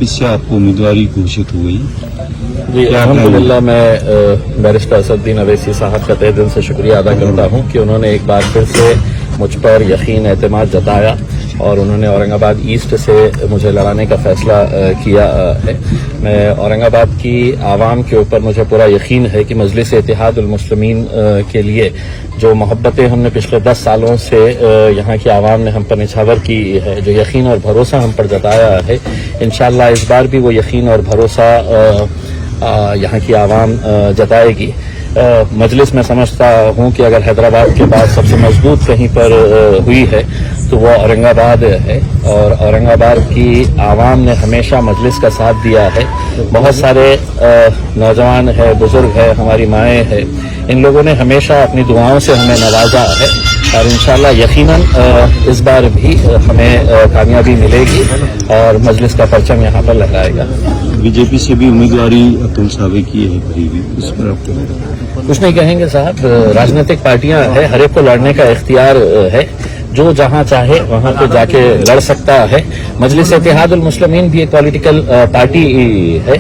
BJP से आपको उम्मीदवारी घोषित हो गई। जी अल्हम्दुलिल्लाह मैं बैरिस्टर असदुद्दीन अवैसी साहब का तहे दिल से शुक्रिया अदा करता हूँ कि उन्होंने एक बार फिर से मुझ पर यकीन एतमाद जताया और उन्होंने औरंगाबाद ईस्ट से मुझे लड़ाने का फैसला किया है। मैं औरंगाबाद की आवाम के ऊपर मुझे पूरा यकीन है कि मजलिस इत्तेहादुल मुस्लिमीन के लिए जो मोहब्बतें हमने पिछले 10 सालों से यहाँ की आवाम ने हम पर निछावर की है, जो यकीन और भरोसा हम पर जताया है, इंशाअल्लाह इस बार भी वो यकीन और भरोसा यहाँ की आवाम जताएगी। मजलिस में समझता हूँ कि अगर हैदराबाद के बाद सबसे मजबूत कहीं पर हुई है तो वो औरंगाबाद है और औरंगाबाद की आवाम ने हमेशा मजलिस का साथ दिया है। बहुत सारे नौजवान है, बुजुर्ग है, हमारी माएँ हैं, इन लोगों ने हमेशा अपनी दुआओं से हमें नवाजा है और इंशाअल्लाह यकीनन इस बार भी हमें कामयाबी मिलेगी और मजलिस का परचम यहाँ पर लहराएगा। बीजेपी से भी उम्मीदवारी अतुल सावे की है करीबी, उस पर आपको कुछ नहीं कहेंगे साहब, राजनीतिक पार्टियां है, हर एक को लड़ने का इख्तियार है, जो जहां चाहे वहां पे जाके लड़ सकता है। मजलिस इत्तेहादुल मुस्लिमीन भी एक पॉलिटिकल पार्टी है,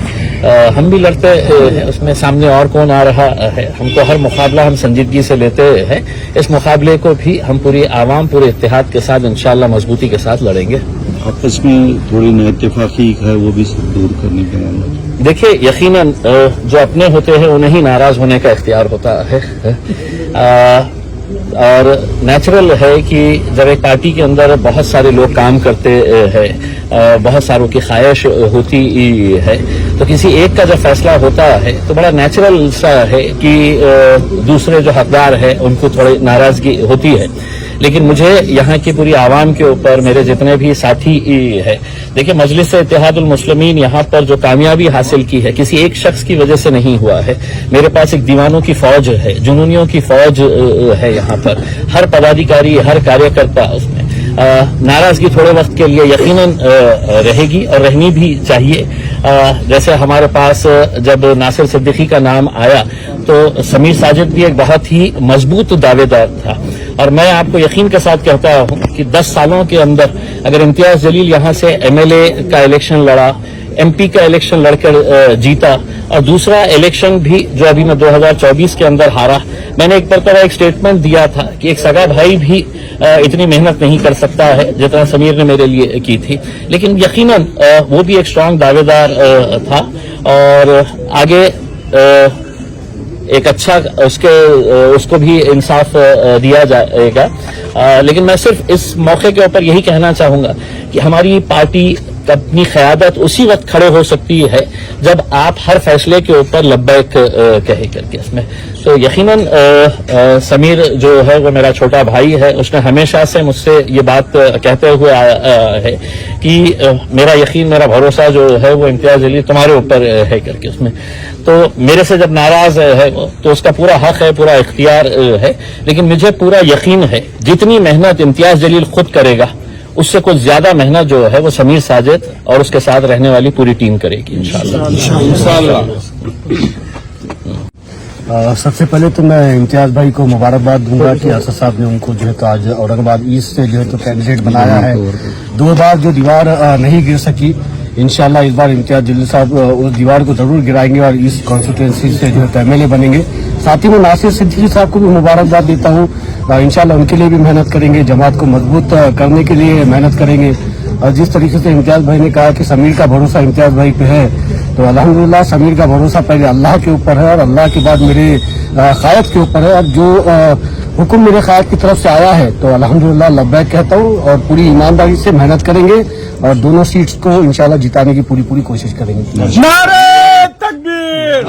हम भी लड़ते हैं, उसमें सामने और कौन आ रहा है, हमको हर मुकाबला हम संजीदगी से लेते हैं। इस मुकाबले को भी हम पूरी आवाम पूरे इत्तेहाद के साथ इंशाअल्लाह मजबूती के साथ लड़ेंगे। आपस में थोड़ी नाइत्तेफाकी है वो भी दूर करने के मामले। देखिए यकीनन जो अपने होते हैं उन्हें ही नाराज होने का इख्तियार होता है और नेचुरल है कि जब एक पार्टी के अंदर बहुत सारे लोग काम करते हैं, बहुत सारों की ख्वाहिश होती है, तो किसी एक का जब फैसला होता है तो बड़ा नेचुरल सा है कि दूसरे जो हकदार है उनको थोड़ी नाराजगी होती है। लेकिन मुझे यहाँ की पूरी आवाम के ऊपर मेरे जितने भी साथी है, देखिए मजलिस इत्तेहादुल मुस्लिमीन यहाँ पर जो कामयाबी हासिल की है किसी एक शख्स की वजह से नहीं हुआ है। मेरे पास एक दीवानों की फौज है, जुनूनियों की फौज है यहाँ पर, हर पदाधिकारी हर कार्यकर्ता उसमें नाराजगी थोड़े वक्त के लिए यकीनन रहेगी और रहनी भी चाहिए। जैसे हमारे पास जब नासिर सिद्दीकी का नाम आया तो समीर साजिद भी एक बहुत ही मजबूत दावेदार था और मैं आपको यकीन के साथ कहता हूं कि 10 सालों के अंदर अगर इम्तियाज जलील यहां से एमएलए का इलेक्शन लड़ा, एमपी का इलेक्शन लड़कर जीता और दूसरा इलेक्शन भी जो अभी मैं 2024 के अंदर हारा, मैंने एक मरतबा एक स्टेटमेंट दिया था कि एक सगा भाई भी इतनी मेहनत नहीं कर सकता है जितना समीर ने मेरे लिए की थी। लेकिन यकीनन वो भी एक स्ट्रांग दावेदार था और आगे एक अच्छा उसको भी इंसाफ दिया जाएगा। लेकिन मैं सिर्फ इस मौके के ऊपर यही कहना चाहूंगा कि हमारी पार्टी अपनी क़यादत उसी वक्त खड़े हो सकती है जब आप हर फैसले के ऊपर लब्बैक कहे करके इसमें। तो यकीनन समीर जो है वो मेरा छोटा भाई है, उसने हमेशा से मुझसे ये बात कहते हुए आया है कि मेरा यकीन मेरा भरोसा जो है वो इम्तियाज जलील तुम्हारे ऊपर है करके उसमें। तो मेरे से जब नाराज है तो उसका पूरा हक है, पूरा इख्तियार है, लेकिन मुझे पूरा यकीन है जितनी मेहनत इम्तियाज जलील खुद करेगा उससे कुछ ज्यादा मेहनत जो है वो समीर साजिद और उसके साथ रहने वाली पूरी टीम करेगी इंशाअल्लाह। सबसे पहले तो मैं इम्तियाज भाई को मुबारकबाद दूंगा कि असद साहब ने उनको जो है तो आज औरंगाबाद ईस्ट से जो है तो कैंडिडेट बनाया है। 2 बार जो दीवार नहीं गिर सकी, इंशाल्लाह इस बार इम्तियाज जलील साहब उस दीवार को जरूर गिराएंगे और ईस्ट कॉन्स्टिट्यूंसी से जो है एमएलए बनेंगे। साथ ही मैं नासिर सिद्दीकी साहब को भी मुबारकबाद देता हूँ, इंशाल्लाह उनके लिए भी मेहनत करेंगे, जमात को मजबूत करने के लिए मेहनत करेंगे। और जिस तरीके से इम्तियाज भाई ने कहा कि समीर का भरोसा इम्तियाज भाई पे है, तो अल्हम्दुलिल्लाह समीर का भरोसा पहले अल्लाह के ऊपर है और अल्लाह के बाद मेरे क़ायद के ऊपर है। अब जो हुक्म मेरे क़ायद की तरफ से आया है तो अल्हम्दुलिल्लाह लब्बैक कहता हूँ और पूरी ईमानदारी से मेहनत करेंगे और दोनों सीट्स को इंशाल्लाह जिताने की पूरी कोशिश करेंगे। नारे तकबीर।